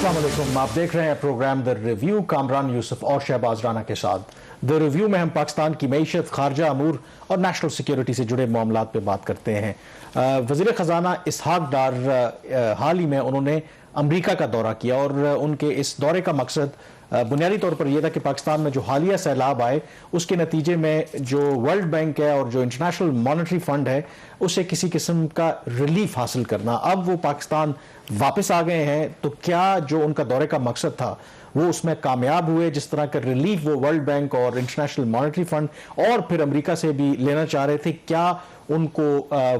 अस्सलाम वालेकुम, आप देख रहे हैं program the review Kamran Yusuf और शहबाज राना के साथ। द रिव्यू में हम पाकिस्तान की मईशत, खारजा अमूर और नेशनल सिक्योरिटी से जुड़े मामलात पे बात करते हैं। वज़ीर ख़जाना इसहाक डार हाल ही में उन्होंने अमरीका का दौरा किया और उनके इस दौरे का मकसद बुनियादी तौर पर यह था कि पाकिस्तान में जो हालिया सैलाब आए उसके नतीजे में जो वर्ल्ड बैंक है और जो इंटरनेशनल मॉनेटरी फंड है उसे किसी किस्म का रिलीफ हासिल करना। अब वो पाकिस्तान वापस आ गए हैं, तो क्या जो उनका दौरे का मकसद था वो उसमें कामयाब हुए? जिस तरह का रिलीफ वो वर्ल्ड बैंक और इंटरनेशनल मॉनेटरी फंड और फिर अमेरिका से भी लेना चाह रहे थे, क्या उनको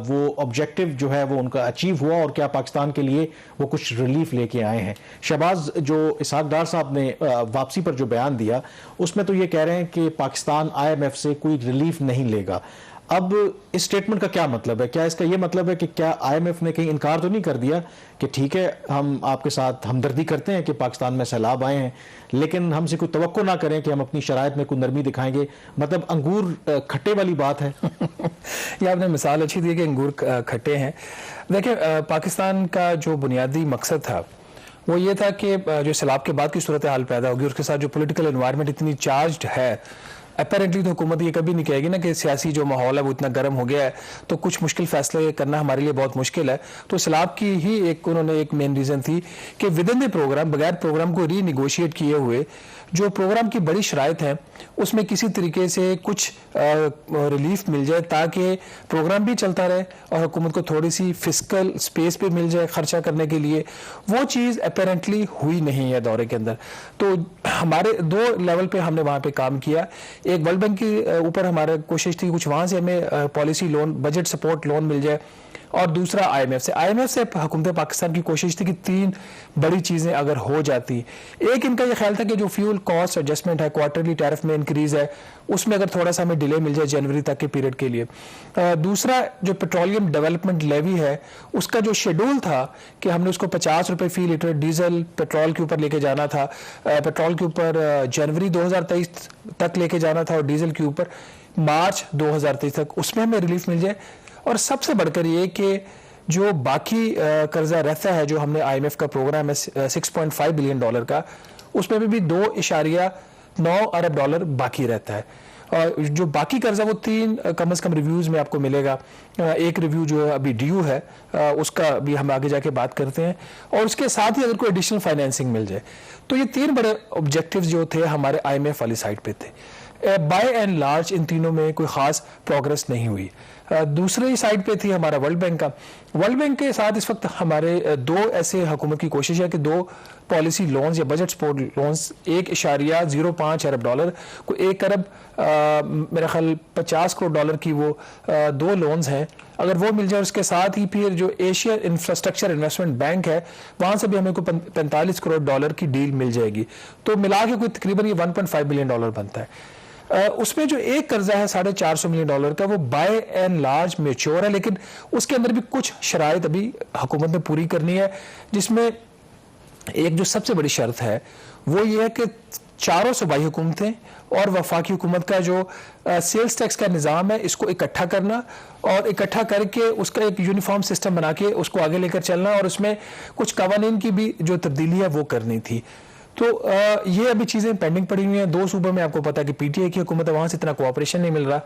वो ऑब्जेक्टिव जो है वो उनका अचीव हुआ और क्या पाकिस्तान के लिए वो कुछ रिलीफ लेके आए हैं? शहबाज, जो इसहाक डार साहब ने वापसी पर जो बयान दिया उसमें तो ये कह रहे हैं कि पाकिस्तान IMF से कोई रिलीफ नहीं लेगा। अब इस स्टेटमेंट का क्या मतलब है? क्या इसका ये मतलब है कि क्या IMF ने कहीं इनकार तो नहीं कर दिया कि ठीक है, हम आपके साथ हमदर्दी करते हैं कि पाकिस्तान में सैलाब आए हैं, लेकिन हमसे कोई तवक्को ना करें कि हम अपनी शराइत में कोई नरमी दिखाएंगे? मतलब अंगूर खट्टे वाली बात है। ये आपने मिसाल अच्छी दी कि अंगूर खट्टे हैं। देखिए, पाकिस्तान का जो बुनियादी मकसद था वो ये था कि जो सैलाब के बाद की सूरत हाल पैदा होगी, उसके साथ जो पॉलिटिकल एनवायरनमेंट इतनी चार्ज्ड है, अपेरेंटली तो हुकूमत ये कभी नहीं कहेगी ना कि सियासी जो माहौल है वो इतना गर्म हो गया है तो कुछ मुश्किल फैसले करना हमारे लिए बहुत मुश्किल है। तो सैलाब की ही उन्होंने एक मेन रीज़न थी कि विद इन द प्रोग्राम, बगैर प्रोग्राम को रीनिगोशिएट किए हुए जो प्रोग्राम की बड़ी शराइत है उसमें किसी तरीके से कुछ रिलीफ मिल जाए ताकि प्रोग्राम भी चलता रहे और हुकूमत को थोड़ी सी फिस्कल स्पेस भी मिल जाए खर्चा करने के लिए। वो चीज़ अपेरेंटली हुई नहीं है दौरे के अंदर। तो हमारे दो लेवल पे हमने वहाँ पे काम किया। एक वर्ल्ड बैंक के ऊपर हमारा कोशिश थी कुछ वहाँ से हमें policy loan, budget support loan मिल जाए, और दूसरा IMF से हुकूमत पाकिस्तान की कोशिश थी कि तीन बड़ी चीज़ें अगर हो जाती। एक, इनका यह ख्याल था कि जो फ्यूल कॉस्ट एडजस्टमेंट है, क्वार्टरली टैरिफ में इंक्रीज है, उसमें अगर थोड़ा सा हमें डिले मिल जाए जनवरी तक के पीरियड के लिए। दूसरा, जो पेट्रोलियम डेवलपमेंट लेवी है उसका जो शेड्यूल था कि हमने उसको 50 रुपये फी लीटर डीजल पेट्रोल के ऊपर लेके जाना था, पेट्रोल के ऊपर जनवरी 2023 तक लेके जाना था और डीजल के ऊपर मार्च 2023 तक, उसमें हमें रिलीफ मिल जाए। और सबसे बढ़कर ये कि जो बाकी कर्जा रहता है जो हमने IMF का प्रोग्राम है $6.5 बिलियन का, उसमें भी $2.9 अरब बाकी रहता है। और जो बाकी कर्जा वो तीन कम से कम रिव्यूज़ में आपको मिलेगा। एक रिव्यू जो अभी ड्यू है उसका भी हम आगे जाके बात करते हैं, और उसके साथ ही अगर कोई एडिशनल फाइनेंसिंग मिल जाए। तो ये तीन बड़े ऑब्जेक्टिव्स जो थे हमारे IMF वाली साइड पे थे। बाय एंड लार्ज इन तीनों में कोई ख़ास प्रोग्रेस नहीं हुई। दूसरी साइड पे थी हमारा वर्ल्ड बैंक का। वर्ल्ड बैंक के साथ इस वक्त हमारे दो ऐसे हुकूमत की कोशिश है कि दो पॉलिसी लोन्स या बजट सपोर्ट लोन्स $1.05 अरब को 1 अरब मेरा ख्याल $50 करोड़ की वो दो लोन्स हैं। अगर वो मिल जाए, उसके साथ ही फिर जो एशिया इंफ्रास्ट्रक्चर इन्वेस्टमेंट बैंक है वहाँ से भी हमें को $45 करोड़ की डील मिल जाएगी। तो मिला के कोई तकरीबन ये $1.5 बिलियन बनता है। उसमें जो एक कर्जा है $450 मिलियन का, वो बाय एंड लार्ज मेच्योर है, लेकिन उसके अंदर भी कुछ शराइत अभी हुकूमत ने पूरी करनी है, जिसमें एक जो सबसे बड़ी शर्त है वो ये है कि चारों सूबाई हुकूमतें और वफाकी हुकूमत का जो सेल्स टैक्स का निज़ाम है इसको इकट्ठा करना और इकट्ठा करके उसका एक यूनिफॉर्म सिस्टम बना के उसको आगे लेकर चलना, और उसमें कुछ कवानीन की भी जो तब्दीली है वो करनी थी। तो ये अभी चीज़ें पेंडिंग पड़ी हुई हैं। दो सूबों में आपको पता है कि PTI की हुकूमत है, वहाँ से इतना कोऑपरेशन नहीं मिल रहा।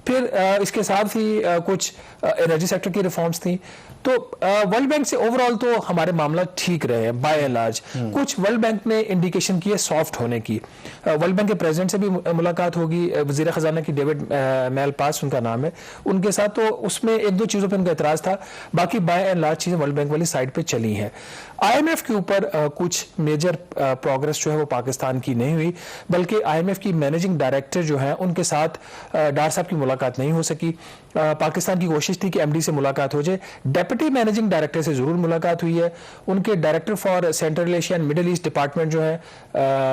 फिर इसके साथ ही कुछ एनर्जी सेक्टर की रिफॉर्म्स थी। तो वर्ल्ड बैंक से ओवरऑल तो हमारे मामला ठीक रहे हैं बाय एंड लार्ज। कुछ वर्ल्ड बैंक ने इंडिकेशन की है सॉफ्ट होने की। वर्ल्ड बैंक के प्रेसिडेंट से भी मुलाकात होगी, वज़ीर ख़जाना की डेविड मैलपास उनका नाम है, उनके साथ। तो उसमें एक दो चीज़ों पर उनका एतराज़ था, बाकी बाय एंड लार्ज चीज़ें वर्ल्ड बैंक वाली साइड पर चली हैं। IMF के ऊपर कुछ मेजर प्रोग्रेस जो है वो पाकिस्तान की नहीं हुई, बल्कि IMF की मैनेजिंग डायरेक्टर जो है उनके साथ डार साहब की मुलाकात नहीं हो सकी। पाकिस्तान की कोशिश थी कि MD से मुलाकात हो जाए, डेप्यूटी मैनेजिंग डायरेक्टर से ज़रूर मुलाकात हुई है। उनके director for central Asia and middle east department जो है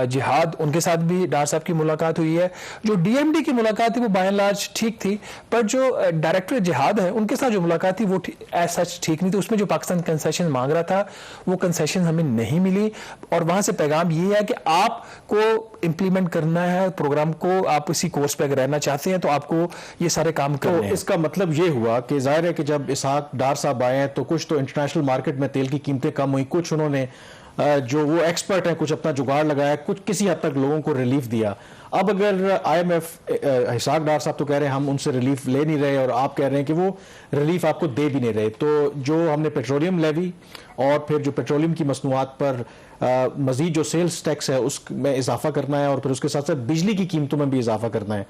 जिहाद, उनके साथ भी डार साहब की मुलाकात हुई है। जो DMD की मुलाकात थी वो बाय एंड लार्ज ठीक थी, पर जो डायरेक्टर जिहाद है उनके साथ जो मुलाकात थी वो एज सच ठीक नहीं थी। उसमें जो पाकिस्तान कंसेशन मांग रहा था वो कंसेशन हमें नहीं मिली, और वहां से पैगाम ये है कि आपको इंप्लीमेंट करना है प्रोग्राम को, आप इसी कोर्स पे अगर रहना चाहते हैं तो आपको ये सारे काम करने हैं। इसका मतलब ये हुआ कि जाहिर है कि जब इसहाक डार साहब आए हैं तो कुछ तो इंटरनेशनल मार्केट में तेल की कीमतें कम हुई, कुछ उन्होंने जो वो एक्सपर्ट हैं कुछ अपना जुगाड़ लगाया, कुछ किसी हद तक लोगों को रिलीफ दिया। अब अगर IMF, हिसाक डार साहब तो कह रहे हैं हम उनसे रिलीफ ले नहीं रहे और आप कह रहे हैं कि वो रिलीफ आपको दे भी नहीं रहे, तो जो हमने पेट्रोलियम लेवी और फिर जो पेट्रोलियम की मसनूआत पर मजीद जो सेल्स टैक्स है उसमें इजाफा करना है और फिर उसके साथ साथ बिजली की कीमतों में भी इजाफा करना है,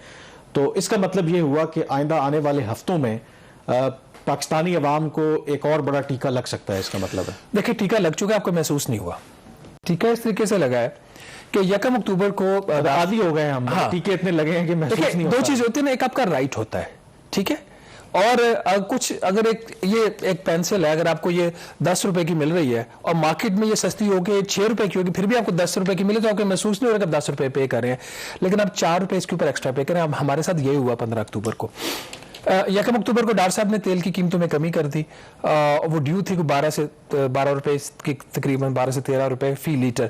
तो इसका मतलब ये हुआ कि आइंदा आने वाले हफ्तों में पाकिस्तानी अवाम को एक और बड़ा टीका लग सकता है। इसका मतलब है, देखिए टीका लग चुका है, आपको महसूस नहीं हुआ। टीका इस तरीके से लगा है कि 1 अक्टूबर को आदी हो गए हम। हाँ, टीके इतने लगे हैं कि महसूस नहीं होता। दो चीज होती है ना, एक आपका राइट होता है, ठीक है, और कुछ अगर एक पेंसिल है, अगर आपको ये 10 रुपए की मिल रही है और मार्केट में ये सस्ती होगी 6 रुपए की होगी, फिर भी आपको 10 रुपए की मिले तो आपको महसूस नहीं हो रहा कि आप 10 रुपए पे कर रहे हैं, लेकिन आप 4 रुपए इसके ऊपर एक्स्ट्रा पे करें। अब हमारे साथ यही हुआ 15 अक्टूबर को। 1 अक्टूबर को डार साहब ने तेल की कीमतों में कमी कर दी। वो ड्यू थी 12 रुपए की, तकरीबन 12 से 13 रुपए फी लीटर।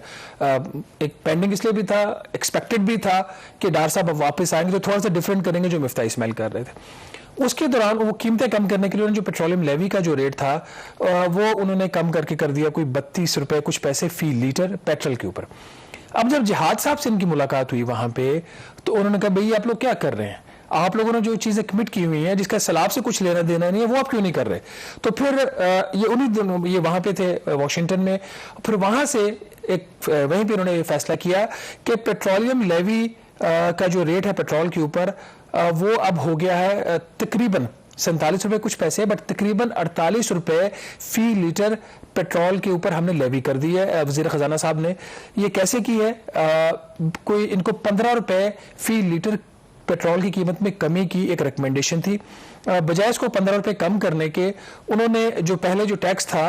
एक पेंडिंग इसलिए भी था, एक्सपेक्टेड भी था कि डार साहब अब वापस आएंगे तो थोड़ा सा डिफरेंट करेंगे जो मिफ्ता इस्माइल कर रहे थे। उसके दौरान वो कीमतें कम करने के लिए उन्होंने जो पेट्रोलियम लेवी का जो रेट था वो उन्होंने कम करके कर दिया कोई 32 रुपए कुछ पैसे फी लीटर पेट्रोल के ऊपर। अब जब जिहाद साहब से इनकी मुलाकात हुई वहां पे, तो उन्होंने कहा भैया आप लोग क्या कर रहे हैं, आप लोगों ने जो चीजें कमिट की हुई हैं जिसका सलाब से कुछ लेना देना नहीं है वो आप क्यों नहीं कर रहे। तो फिर ये उन्हीं दिनों ये वहां पे थे वॉशिंगटन में, फिर वहां से वहीं पे उन्होंने फैसला किया कि पेट्रोलियम लेवी का जो रेट है पेट्रोल के ऊपर वो अब हो गया है तकरीबन 47 रुपए कुछ पैसे, बट तकरीबन 48 रुपए फी लीटर पेट्रोल के ऊपर हमने लेवी कर दी है। वजीर खजाना साहब ने ये कैसे की है, कोई इनको 15 रुपए फी लीटर पेट्रोल की कीमत में कमी की एक रिकमेंडेशन थी। बजाय इसको 15 रुपए कम करने के उन्होंने जो पहले जो टैक्स था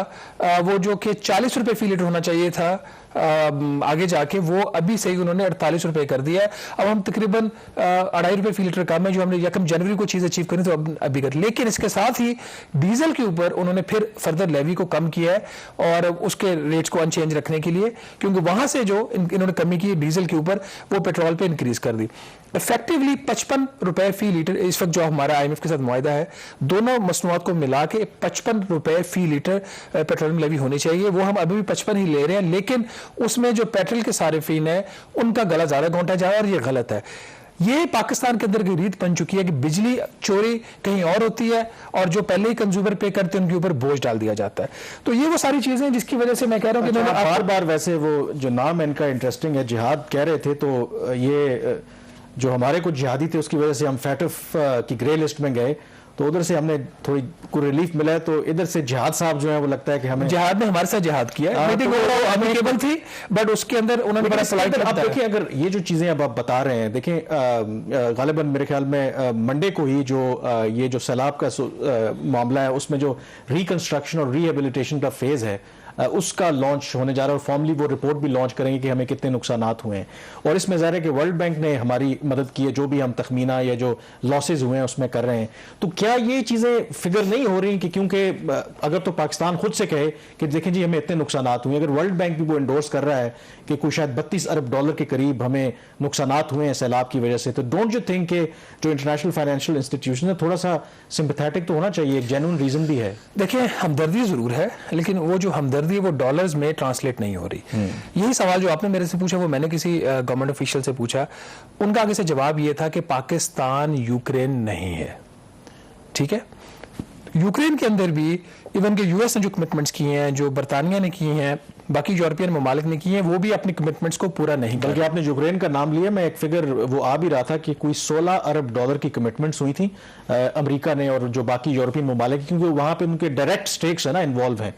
वो जो कि 40 रुपए फी लीटर होना चाहिए था आगे जाके, वो अभी सही उन्होंने 48 रुपए कर दिया है। अब हम तकरीबन 2.5 रुपए फी लीटर कम है जो हमने 1 जनवरी को चीज अचीव करनी तो अभी कर, लेकिन इसके साथ ही डीजल के ऊपर उन्होंने फिर फर्दर लेवी को कम किया है और उसके रेट्स को अनचेंज रखने के लिए, क्योंकि वहां से जो इन्होंने कमी की डीजल के ऊपर वो पेट्रोल पे इंक्रीज कर दी। इफेक्टिवली 55 रुपए फी लीटर इस वक्त जो हमारा IMF के साथ मुआहदा है, दोनों मसनूआत को मिला के 55 रुपए फी लीटर पेट्रोलियम लेवी होनी चाहिए। वो हम अभी भी 55 ही ले रहे हैं, लेकिन उसमें जो पेट्रोल के सारिफीन है उनका गला ज्यादा घोंटा जा रहा है और ये गलत है। ये पाकिस्तान के अंदर की रीत बन चुकी है कि बिजली चोरी कहीं और होती है और जो पहले ही कंज्यूमर पे करते हैं उनके ऊपर बोझ डाल दिया जाता है। तो ये वो सारी चीजें जिसकी वजह से मैं कह रहा हूं कि बार बार वैसे वो जो नाम है इनका इंटरेस्टिंग है, जिहाद कह रहे थे, तो ये जो हमारे कुछ जिहादी थे उसकी वजह से हम फैटफ की ग्रे लिस्ट में गए, तो उधर से हमने थोड़ी कोई रिलीफ मिला है, तो इधर से जिहाद साहब जो है वो लगता है कि हमें जिहाद ने हमारे साथ जिहाद किया है, मीटिंग अमेरिकेबल थी बट उसके अंदर उन्होंने बड़ा स्लाइड। आप देखिए अगर ये जो चीजें अब आप बता रहे हैं, देखें गालिबन मेरे ख्याल में मंडे को ही जो ये जो सैलाब का मामला है उसमें जो रिकंस्ट्रक्शन और रिहेबिलिटेशन का फेज है उसका लॉन्च होने जा रहा है और फॉर्मली वो रिपोर्ट भी लॉन्च करेंगे कि हमें कितने नुकसानात हुए हैं। और इसमें ज़ाहिर है कि वर्ल्ड बैंक ने हमारी मदद की है, जो भी हम तखमीना या जो लॉसेज हुए हैं उसमें कर रहे हैं। तो क्या ये चीज़ें फिगर नहीं हो रही कि क्योंकि अगर तो पाकिस्तान खुद से कहे कि देखें जी हमें इतने नुकसानात हुए, अगर वर्ल्ड बैंक भी वो इंडोर्स कर रहा है कि कोई शायद 32 अरब डॉलर के करीब हमें नुकसानात हुए हैं सैलाब की वजह से, तो डोंट यू थिंक कि जो इंटरनेशनल फाइनेंशियल इंस्टीट्यूशन है थोड़ा सा सिंपैथेटिक तो होना चाहिए, एक जेन्युइन रीजन भी है। देखिए हमदर्दी जरूर है, लेकिन वो जो हमदर्दी वो डॉलर्स में ट्रांसलेट नहीं हो रही। यही सवाल जो आपने मेरे से पूछा वो मैंने किसी गवर्नमेंट ऑफिशियल से पूछा, उनका आगे से जवाब ये था कि पाकिस्तान यूक्रेन नहीं है। ठीक है, यूक्रेन के अंदर भी इवन के यूएस ने जो कमिटमेंट्स किए हैं, जो बरतानिया ने किए हैं, बाकी यूरोपियन ममालिक ने किए हैं, वो भी अपनी कमिटमेंट्स को पूरा नहीं कर। बल्कि आपने यूक्रेन का नाम लिया, मैं एक फिगर वो आ भी रहा था कि कोई 16 अरब डॉलर की कमिटमेंट्स हुई थी अमेरिका ने और जो बाकी यूरोपियन ममालिक, क्योंकि वहां पे उनके डायरेक्ट स्टेक्स है ना इन्वॉल्व हैं,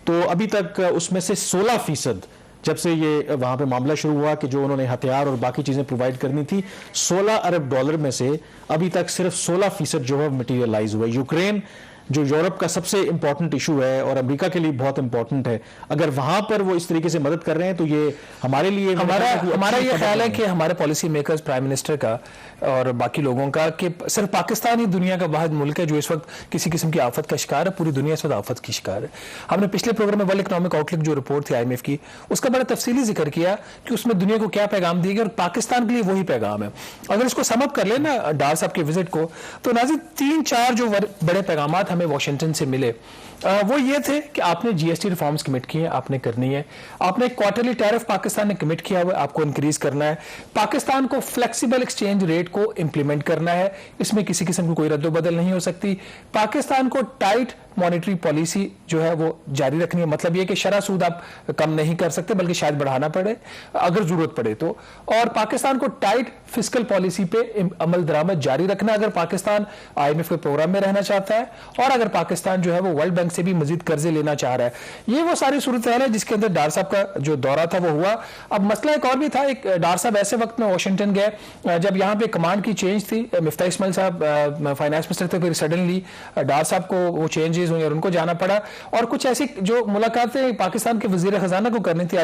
तो अभी तक उसमें से 16% जब से ये वहां पे मामला शुरू हुआ कि जो उन्होंने हथियार और बाकी चीजें प्रोवाइड करनी थी, 16 अरब डॉलर में से अभी तक सिर्फ 16% जो है मटीरियलाइज हुआ। यूक्रेन जो यूरोप का सबसे इंपॉर्टेंट इशू है और अमेरिका के लिए बहुत इंपॉर्टेंट है, अगर वहां पर वो इस तरीके से मदद कर रहे हैं तो ये हमारे लिए हमारा ये ख्याल है कि हमारे पॉलिसी मेकर्स, प्राइम मिनिस्टर का और बाकी लोगों का, कि सिर्फ पाकिस्तान ही दुनिया का वाहिद मुल्क है जो इस वक्त किसी किस्म की आफत का शिकार है। पूरी दुनिया इस वक्त आफत की शिकार है। हमने पिछले प्रोग्राम में वर्ल्ड इकोनॉमिक आउटलुक जो रिपोर्ट थी IMF की, उसका बड़ा तफसीली जिक्र किया कि उसमें दुनिया को क्या पैगाम दिए गए और पाकिस्तान के लिए वही पैगाम है। अगर इसको समअप कर लेना डार साहब के विजिट को, तो नाज़रीन 3-4 जो बड़े पैगाम हमें वॉशिंगटन से मिले वो ये थे कि आपने जीएसटी रिफॉर्म्स कमिट किए हैं, आपने करनी है। आपने क्वार्टरली टैरिफ पाकिस्तान ने कमिट किया हुआ है, आपको इंक्रीज करना है। पाकिस्तान को फ्लेक्सिबल एक्सचेंज रेट को इंप्लीमेंट करना है, इसमें किसी किस्म की कोई रद्दोबदल नहीं हो सकती। पाकिस्तान को टाइट मॉनेटरी पॉलिसी जो है वो जारी रखनी है, मतलब ये कि शरह सूद आप कम नहीं कर सकते बल्कि शायद बढ़ाना पड़े अगर जरूरत पड़े तो। और पाकिस्तान को टाइट फिस्कल पॉलिसी पे अमल दरामद जारी रखना अगर पाकिस्तान आईएमएफ के प्रोग्राम में रहना चाहता है, और अगर पाकिस्तान जो है वो वर्ल्ड बैंक से भी मजीद कर्जे लेना चाह रहा है। ये वो सारी सूरत हाल है जिसके अंदर डार साहब का जो दौरा था वो हुआ। अब मसला एक और भी था, एक डार साहब ऐसे वक्त में वाशिंगटन गए जब यहाँ पे कमांड की चेंज थी। मिफ्ता इस्माइल साहब फाइनेंस मिनिस्टर थे, फिर सडनली डार साहब को वो चेंजेस हुई और उनको जाना पड़ा। और कुछ ऐसी जो मुलाकातें पाकिस्तान के वजीर खजाना को करनी थी,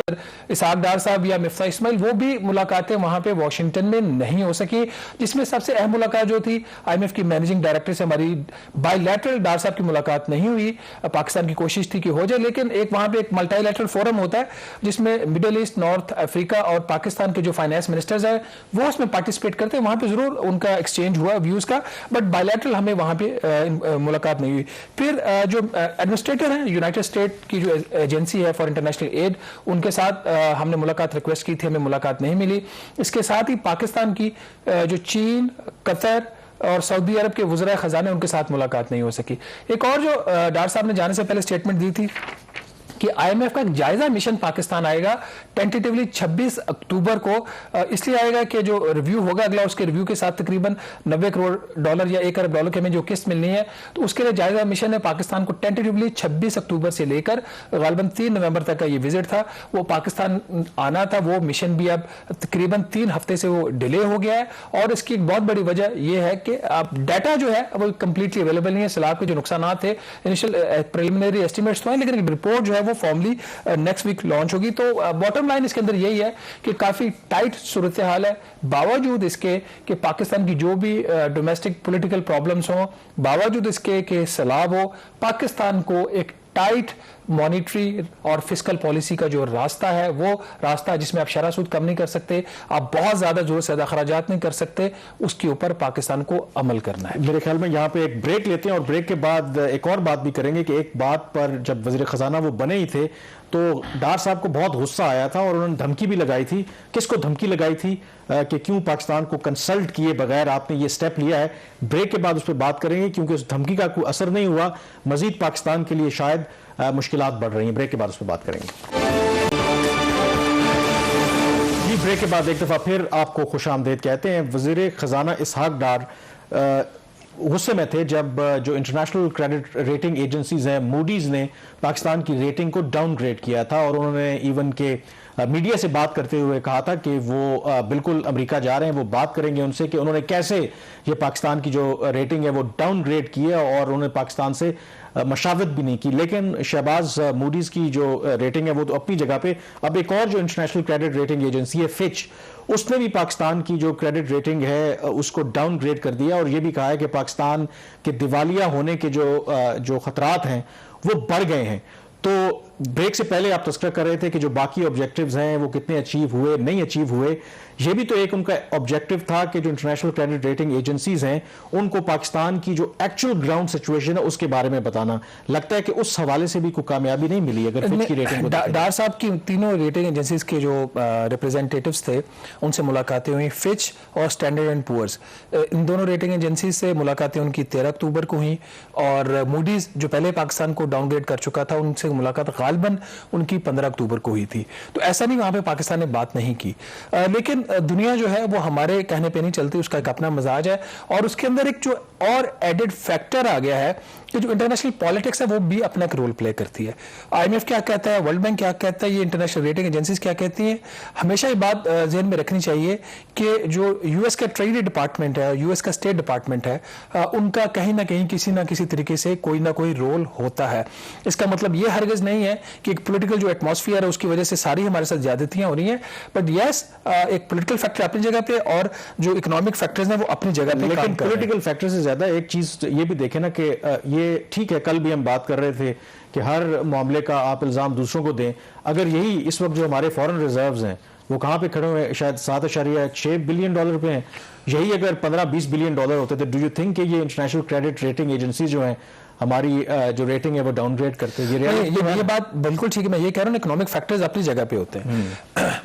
इसहाक डार साहब या मिफ्ता इस्माइल, वो भी मुलाकातें वहां पे वाशिंगटन में नहीं हो सकी। जिसमें सबसे अहम मुलाकात जो थी आईएमएफ की मैनेजिंग डायरेक्टर से हमारी बायलैटरल डार साहब की मुलाकात नहीं हुई। पाकिस्तान की कोशिश थी कि हो जाए, लेकिन एक वहां पे एक मल्टीलैटरल फोरम होता है जिसमें मिडिल ईस्ट, नॉर्थ अफ्रीका और पाकिस्तान के जो फाइनेंस मिनिस्टर्स हैं वो उसमें पार्टिसिपेट करते हैं। वहां पे जरूर उनका एक्सचेंज हुआ व्यूज का, बट बायलैटरल हमें वहां पे मुलाकात नहीं हुई। फिर जो एडमिनिस्ट्रेटर हैं यूनाइटेड स्टेट की जो एजेंसी है फॉर इंटरनेशनल एड, उनके साथ हमने मुलाकात रिक्वेस्ट की थी, हमें मुलाकात नहीं मिली। इसके साथ ही पाकिस्तान की जो चीन, कतर और सऊदी अरब के वज़राए खजाने, उनके साथ मुलाकात नहीं हो सकी। एक और जो डार साहब ने जाने से पहले स्टेटमेंट दी थी कि आईएमएफ का जायजा मिशन पाकिस्तान आएगा टेंटेटिवली 26 अक्टूबर को। इसलिए आएगा कि जो रिव्यू होगा अगला, उसके रिव्यू के साथ तकरीबन 90 करोड़ डॉलर या 1 अरब डॉलर के हमें जो किस्त मिलनी है, तो उसके लिए जायजा मिशन है पाकिस्तान को टेंटेटिवली 26 अक्टूबर से लेकर गालिबन 3 नवंबर तक का ये विजिट था, वो पाकिस्तान आना था। वो मिशन भी अब तकरीबन 3 हफ्ते से वो डिले हो गया है। और इसकी एक बहुत बड़ी वजह यह है कि अब डाटा जो है वो कंप्लीटली अवेलेबल नहीं है। सैलाब के जो नुकसान थे, इनिशियल प्रिलिमिनरी एस्टिमेट्स तो हैं, लेकिन रिपोर्ट जो है वो फॉर्मली नेक्स्ट वीक लॉन्च होगी। तो बॉटम लाइन इसके अंदर यही है कि काफी टाइट सूरत हाल है, बावजूद इसके कि पाकिस्तान की जो भी डोमेस्टिक पॉलिटिकल प्रॉब्लम्स हो, बावजूद इसके कि सैलाब हो, पाकिस्तान को एक टाइट मॉनिटरी और फिस्कल पॉलिसी का जो रास्ता है वो रास्ता है जिसमें आप शरह सूद कम नहीं कर सकते, आप बहुत ज्यादा जोर से ज्यादा खराजात नहीं कर सकते, उसके ऊपर पाकिस्तान को अमल करना है। मेरे ख्याल में यहाँ पे एक ब्रेक लेते हैं और ब्रेक के बाद एक और बात भी करेंगे कि एक बात पर जब वजीर खजाना वो बने ही थे तो डार साहब को बहुत गुस्सा आया था और उन्होंने धमकी भी लगाई थी। किसको धमकी लगाई थी कि क्यों पाकिस्तान को कंसल्ट किए बगैर आपने ये स्टेप लिया है? ब्रेक के बाद उस पर बात करेंगे, क्योंकि उस धमकी का कोई असर नहीं हुआ, मजीद पाकिस्तान के लिए शायद मुश्किलात बढ़ रही हैं। ब्रेक के बाद उस पर बात करेंगे। जी, ब्रेक के बाद एक दफा फिर आपको खुशामदीद कहते हैं। वजीर खजाना इसहाक डार गुस्से में थे जब जो इंटरनेशनल क्रेडिट रेटिंग एजेंसीज हैं, मूडीज ने पाकिस्तान की रेटिंग को डाउनग्रेड किया था और उन्होंने इवन के मीडिया से बात करते हुए कहा था कि वो बिल्कुल अमेरिका जा रहे हैं, वो बात करेंगे उनसे कि उन्होंने कैसे ये पाकिस्तान की जो रेटिंग है वो डाउनग्रेड की है, और उन्होंने पाकिस्तान से मशावरत भी नहीं की। लेकिन शहबाज मूडीज की जो रेटिंग है वो तो अपनी जगह पे, अब एक और जो इंटरनेशनल क्रेडिट रेटिंग एजेंसी है फिच, उसने भी पाकिस्तान की जो क्रेडिट रेटिंग है उसको डाउनग्रेड कर दिया और ये भी कहा है कि पाकिस्तान के दिवालिया होने के जो खतरात हैं वो बढ़ गए हैं। तो ब्रेक से पहले आप तस्करा कर रहे थे कि जो बाकी ऑब्जेक्टिव्स हैं वो कितने अचीव हुए, नहीं अचीव हुए। ये भी तो एक उनका ऑब्जेक्टिव था कि जो इंटरनेशनल क्रेडिट रेटिंग एजेंसीज हैं उनको पाकिस्तान की जो एक्चुअल ग्राउंड सिचुएशन है उसके बारे में बताना। लगता है कि उस हवाले से भी कोई कामयाबी नहीं मिली। अगर फिच की रेटिंग डार साहब की तीनों रेटिंग एजेंसीज के जो रिप्रेजेंटेटिव्स थे उनसे मुलाकातें हुई, फिच और स्टैंडर्ड एंड पुअर्स, इन दोनों रेटिंग एजेंसीज से मुलाकातें उनकी 13 अक्टूबर को हुई। और मूडीज जो पहले पाकिस्तान को डाउनग्रेड कर चुका था, उनसे मुलाकात गालिबन उनकी 15 अक्टूबर को हुई थी। तो ऐसा नहीं वहां पे पाकिस्तान ने बात नहीं की, लेकिन दुनिया जो है वो हमारे कहने पे नहीं चलती, उसका एक अपना मजाज है। और उसके अंदर एक जो और एडेड फैक्टर आ गया है कि जो इंटरनेशनल पॉलिटिक्स है वो भी अपना एक रोल प्ले करती है। आईएमएफ क्या कहता है, वर्ल्ड बैंक क्या कहता है, ये इंटरनेशनल रेटिंग एजेंसीज क्या कहती हैं, हमेशा ये बात जहन में रखनी चाहिए कि जो यूएस का ट्रेड डिपार्टमेंट है, यूएस का स्टेट डिपार्टमेंट है, उनका कहीं ना कहीं किसी ना किसी तरीके से कोई ना कोई रोल होता है। इसका मतलब ये हरगिज नहीं है कि एक पॉलिटिकल जो एटमॉस्फेयर है उसकी वजह से सारी हमारे साथ ज्यादतियां हो रही हैं, बट यस एक पॉलिटिकल फैक्टर अपनी जगह पे और जो इकोनॉमिक फैक्टर्स हैं वो अपनी जगह पे। लेकिन पॉलिटिकल फैक्टर से ज्यादा एक चीज ये भी देखे ना कि ये ठीक है, कल भी हम बात कर रहे थे कि हर मामले का आप इल्जाम दूसरों को दें। अगर यही इस वक्त जो हमारे फॉरेन रिजर्व्स हैं वो कहाँ पे खड़े हुए, शायद 7.6 बिलियन डॉलर पे हैं। यही अगर 15-20 बिलियन डॉलर होते थे, डू यू थिंक कि ये इंटरनेशनल क्रेडिट रेटिंग एजेंसी जो हैं हमारी जो रेटिंग है वो डाउनग्रेड करते हैं। ये बात बिल्कुल ठीक है। मैं ये कह रहा हूँ इकोनॉमिक फैक्टर्स अपनी जगह पे होते हैं,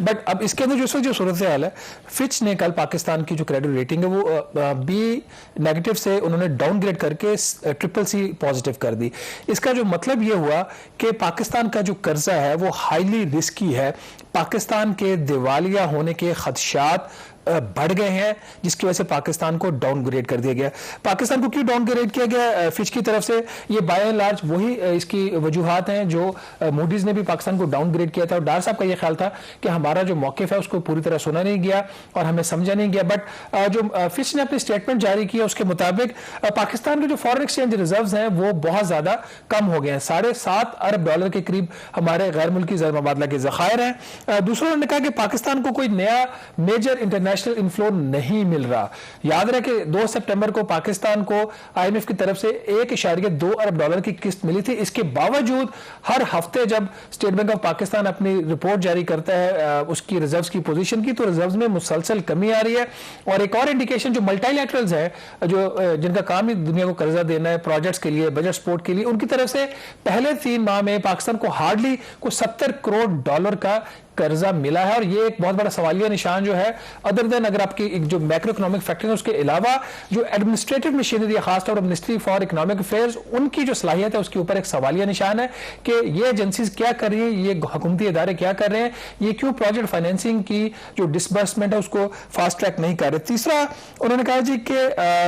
बट अब इसके अंदर जो सूरत हाल है, फिच ने कल पाकिस्तान की जो क्रेडिट रेटिंग है वो बी नेगेटिव से उन्होंने डाउनग्रेड करके CCC पॉजिटिव कर दी। इसका जो मतलब ये हुआ कि पाकिस्तान का जो कर्जा है वो हाईली रिस्की है, पाकिस्तान के दिवालिया होने के खदशात बढ़ गए हैं, जिसकी वजह से पाकिस्तान को डाउनग्रेड कर दिया गया। पाकिस्तान को क्यों डाउनग्रेड किया गया फिच की तरफ से? ये बाय एंड लार्ज वही इसकी वजूहात हैं जो मूडीज ने भी पाकिस्तान को डाउनग्रेड किया था। और डार साहब का ये ख्याल था कि हमारा जो मौकिफ है उसको पूरी तरह सुना नहीं गया और हमें समझा नहीं गया। बट जो फिच ने अपनी स्टेटमेंट जारी किया उसके मुताबिक पाकिस्तान के जो फॉरेन एक्सचेंज रिजर्व्स हैं वो बहुत ज्यादा कम हो गए हैं। $7.5 अरब के करीब हमारे गैर मुल्की ज़र मुबादला के ज़खायर हैं। दूसरों ने कहा कि पाकिस्तान को कोई नया मेजर इंटरनेशनल इनफ्लो नहीं मिल रहा। याद रहे कि 2 सितंबर को पाकिस्तान को IMF की तरफ से $1.2 अरब की किस्त मिली थी। इसके बावजूद हर हफ्ते जब स्टेट बैंक ऑफ पाकिस्तान अपनी रिपोर्ट जारी करता है उसकी रिजर्व्स की पोजीशन की, तो रिजर्व्स में मुसलसल कमी आ रही है। और एक और इंडिकेशन जो मल्टीलैटरल्स है, जो जिनका काम ही दुनिया को कर्जा देना है प्रोजेक्ट्स के लिए, बजट सपोर्ट के लिए, उनकी तरफ से पहले 3 माह में पाकिस्तान को हार्डली को $70 करोड़ का कर्जा मिला है। और ये एक बहुत बड़ा सवालिया निशान जो है, अदर देन अगर आपकी जो मैक्रो इकोनॉमिक फैक्टर है उसके अलावा जो एडमिनिस्ट्रेटिव मशीनरी है, खासतौर पर मिनिस्ट्री फॉर इकोनॉमिक अफेयर्स, उनकी जो सलाहियत है उसके ऊपर एक सवालिया निशान है कि ये एजेंसीज क्या कर रही है, ये हुकूमती इदारे क्या कर रहे हैं, ये क्यों प्रोजेक्ट फाइनेंसिंग की जो डिसबर्समेंट है उसको फास्ट ट्रैक नहीं कर रहे। तीसरा उन्होंने कहा जी कि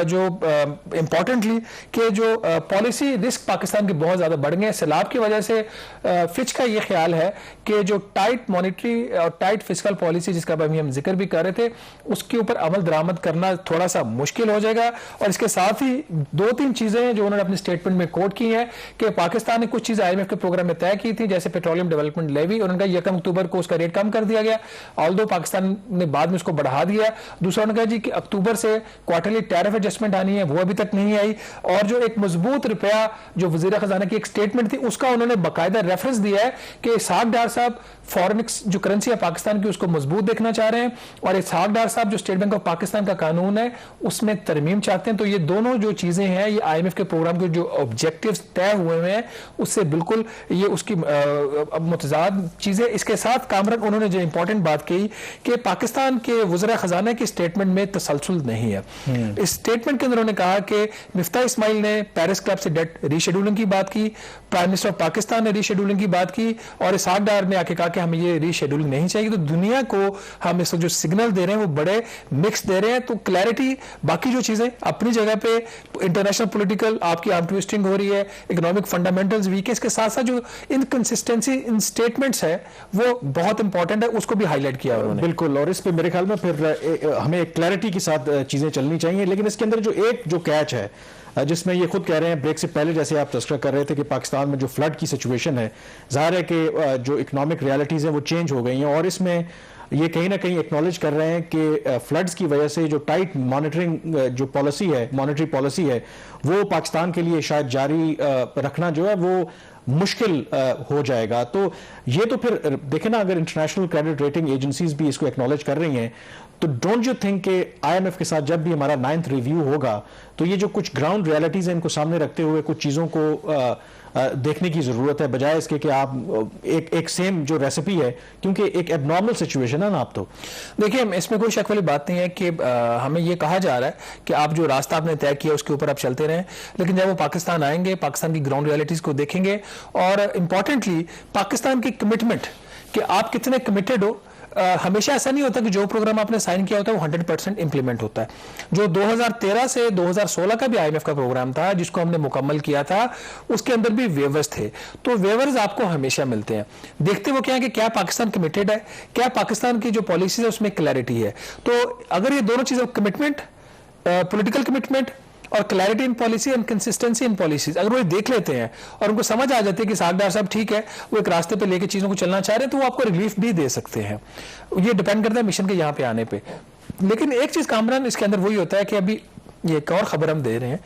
जो इंपॉर्टेंटली कि जो पॉलिसी रिस्क पाकिस्तान के बहुत ज्यादा बढ़ गए सैलाब की वजह से। फिच का ये ख्याल है कि जो टाइट मॉनिटरी और टाइट फिस्कल पॉलिसी जिसका अभी हम जिक्र भी कर रहे थे, उसके ऊपर अमल दरामद करना थोड़ा सा मुश्किल हो जाएगा। और इसके साथ ही 2-3 चीजें हैं जो उन्होंने अपने स्टेटमेंट में कोट की हैं कि पाकिस्तान ने कुछ चीजें IMF के प्रोग्राम में तय की थी, जैसे पेट्रोलियम डेवलपमेंट लेवी, उन्होंने कहा 1 अक्टूबर को उसका रेट कम कर दिया गया, ऑल्दो पाकिस्तान ने बाद में उसको बढ़ा दिया। दूसरा उन्होंने कहा जी कि अक्टूबर से क्वार्टरली टैरिफ एडजस्टमेंट आनी है, वो अभी तक नहीं आई। और जो एक मजबूत रुपया जो वजीर खजाना की एक स्टेटमेंट थी उसका उन्होंने बाकायदा रेफरेंस दिया है कि इसहाक डार साहब फॉरेन जो करेंसी है पाकिस्तान की उसको मजबूत देखना चाह रहे हैं, और इसहाक डार साहब जो स्टेट बैंक ऑफ पाकिस्तान का कानून है उसमें तरमीम चाहते हैं। तो ये दोनों जो चीजें हैं, ये IMF के प्रोग्राम के जो ऑब्जेक्टिव्स तय हुए हैं उससे बिल्कुल ये उसकी मुतजाद चीजें। इसके साथ कामरान उन्होंने जो इंपॉर्टेंट बात कही कि पाकिस्तान के वज़ीर खजाना की स्टेटमेंट में तसलसल नहीं है। इस स्टेटमेंट के अंदर उन्होंने कहा कि मिफ्ता इस्माइल ने पेरिस क्लब से डेट रीशेड्यूलिंग की बात की, प्राइम मिनिस्टर ऑफ पाकिस्तान ने रीशेड्यूलिंग की बात की, और इसहाक डार ने आके कहा कि हमें ये रीशेड्यूलिंग नहीं चाहिए। तो दुनिया को हम इस जो सिग्नल दे रहे हैं वो बड़े मिक्स दे रहे हैं। तो क्लैरिटी, बाकी जो चीजें अपनी जगह पे, इंटरनेशनल पॉलिटिकल आपकी आर्म ट्विस्टिंग हो रही है, इकोनॉमिक फंडामेंटल्स वीक है, इसके साथ साथ जो इनकंसिस्टेंसी इन स्टेटमेंट्स है वो बहुत इंपॉर्टेंट है, उसको भी हाईलाइट किया उन्होंने। बिल्कुल, और इस पे मेरे ख्याल में फिर हमें एक क्लैरिटी के साथ चीजें चलनी चाहिए। लेकिन इसके अंदर जो कैच है जिसमें ये खुद कह रहे हैं, ब्रेक से पहले जैसे आप तस्करा कर रहे थे कि पाकिस्तान में जो फ्लड की सिचुएशन है, जाहिर है कि जो इकोनॉमिक रियलिटीज़ हैं वो चेंज हो गई हैं, और इसमें ये कहीं ना कहीं एक्नॉलेज कर रहे हैं कि फ्लड्स की वजह से जो टाइट मॉनिटरिंग जो पॉलिसी है, मॉनिटरी पॉलिसी है, वो पाकिस्तान के लिए शायद जारी रखना जो है वो मुश्किल हो जाएगा। तो ये तो फिर देखें ना, अगर इंटरनेशनल क्रेडिट रेटिंग एजेंसीज भी इसको एक्नॉलेज कर रही हैं, तो डोंट यू थिंक कि IMF के साथ जब भी हमारा 9th रिव्यू होगा तो ये जो कुछ ग्राउंड रियलिटीज हैं इनको सामने रखते हुए कुछ चीज़ों को देखने की ज़रूरत है, बजाय इसके कि आप एक सेम जो रेसिपी है, क्योंकि एक एबनॉर्मल सिचुएशन है ना। आप तो देखिए, इसमें कोई शक वाली बात नहीं है कि हमें ये कहा जा रहा है कि आप जो रास्ता आपने तय किया उसके ऊपर आप चलते रहें, लेकिन जब वो पाकिस्तान आएंगे, पाकिस्तान की ग्राउंड रियलिटीज़ को देखेंगे, और इंपॉर्टेंटली पाकिस्तान की कमिटमेंट कि आप कितने कमिटेड हो। हमेशा ऐसा नहीं होता कि जो प्रोग्राम आपने साइन किया होता है वो 100% इंप्लीमेंट होता है। जो 2013 से 2016 का भी IMF का प्रोग्राम था जिसको हमने मुकम्मल किया था, उसके अंदर भी वेवर्स थे। तो वेवर्स आपको हमेशा मिलते हैं। देखते वो क्या है कि क्या पाकिस्तान कमिटेड है, क्या पाकिस्तान की जो पॉलिसीज है उसमें क्लैरिटी है। तो अगर ये दोनों चीजें, कमिटमेंट, पॉलिटिकल कमिटमेंट और clarity in policy and consistency in policies, अगर वो देख लेते हैं और उनको समझ आ जाती है कि इसहाक डार साहब ठीक है, वो एक रास्ते पे लेके चीजों को चलना चाह रहे हैं, तो वो आपको रिलीफ भी दे सकते हैं। ये डिपेंड करता है मिशन के यहाँ पे आने पे। लेकिन एक चीज कामरान इसके अंदर वही होता है कि अभी ये एक और खबर हम दे रहे हैं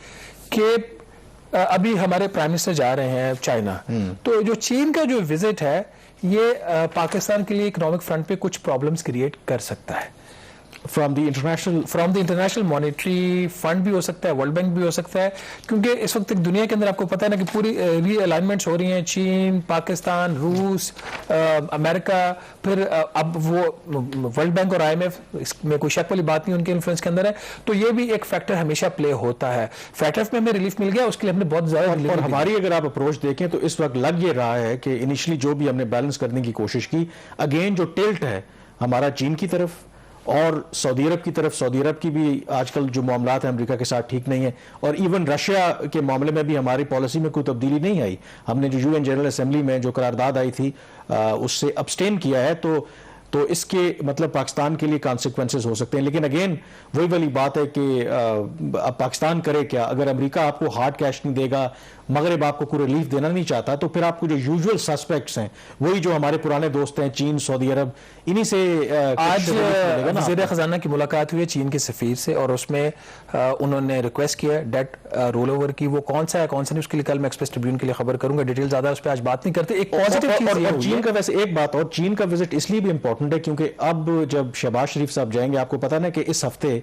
कि अभी हमारे प्राइम मिनिस्टर जा रहे हैं चाइना, तो जो चीन का जो विजिट है ये पाकिस्तान के लिए इकोनॉमिक फ्रंट पे कुछ प्रॉब्लम्स क्रिएट कर सकता है। From the international monetary fund भी हो सकता है, वर्ल्ड बैंक भी हो सकता है, क्योंकि इस वक्त दुनिया के अंदर आपको पता है ना कि पूरी रीअलाइनमेंट्स हो रही हैं, चीन, पाकिस्तान, रूस, अमेरिका, फिर अब वो वर्ल्ड बैंक और IMF, इसमें कोई शक वाली बात नहीं, उनके इन्फ्लुएंस के अंदर है, तो ये भी एक फैक्टर हमेशा प्ले होता है। FATF में हमें रिलीफ मिल गया, उसके लिए हमने बहुत ज्यादा और हमारी अगर आप अप्रोच देखें तो इस वक्त लग ये रहा है कि इनिशियली जो भी हमने बैलेंस करने की कोशिश की, अगेन जो टिल्ट है हमारा चीन की तरफ और सऊदी अरब की तरफ। सऊदी अरब की भी आजकल जो मामलात हैं अमेरिका के साथ ठीक नहीं है, और इवन रशिया के मामले में भी हमारी पॉलिसी में कोई तब्दीली नहीं आई। हमने जो UN जनरल असेंबली में जो करारदाद आई थी उससे अब्सटेन किया है, तो इसके मतलब पाकिस्तान के लिए कॉन्सिक्वेंसेस हो सकते हैं। लेकिन अगेन वही वाली बात है कि अब पाकिस्तान करे क्या? अगर अमेरिका आपको हार्ड कैश नहीं देगा, मगरब आपको कोई रिलीफ देना नहीं चाहता, तो फिर आपको जो यूजुअल सस्पेक्ट्स हैं, वही जो हमारे पुराने दोस्त हैं, चीन, सऊदी अरब, इन्हीं से आज वज़ीर ख़जाना की मुलाकात हुई है चीन के सफीर से, और उसमें उन्होंने रिक्वेस्ट किया डेट रोल ओवर की। वो कौन सा है कौन सा नहीं, उसके लिए कल मैं एक्सप्रेस ट्रिब्यून के लिए खबर करूंगा, डिटेल ज्यादा उस पर आज बात नहीं करते। एक पॉजिटिव चीज और चीन का, वैसे एक बात और, चीन का विजिट इसलिए भी इंपॉर्टेंट है क्योंकि अब जब शहबाज शरीफ साहब जाएंगे, आपको पता ना कि इस हफ्ते